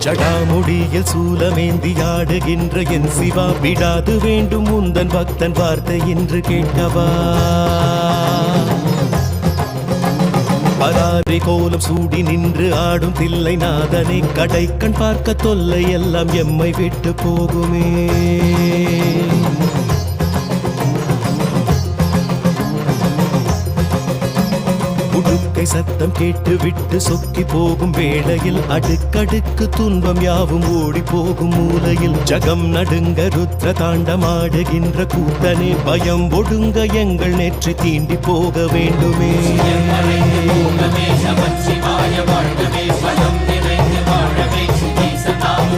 ஜடாமுடியில் சூலமேந்தி ஆடுகின்ற என் சிவா விடாது வேண்டும் உந்தன் பக்தன் வார்த்தை என்று கேட்கவா பராரி கோலம் சூடி நின்று ஆடும் தில்லை நாதனை கடைக்கண் பார்க்க தொல்லை எல்லாம் எம்மை விட்டு போகுமே உடுக்கை சத்தம் கேட்டு விட்டு சொக்கி போகும் வேளையில் அடுக்கடுக்கு துன்பம் யாவும் ஓடி போகும் மூலையில் ஜகம் நடுங்க ருத்ர தாண்டமாடுகின்ற கூத்தனே பயம் ஒடுங்க எங்கள் நெற்றி தீண்டி போக வேண்டுமே நமச்சிவாய வாழ்கவே பலம் நிறைந்து வாழவே ஈசனாம்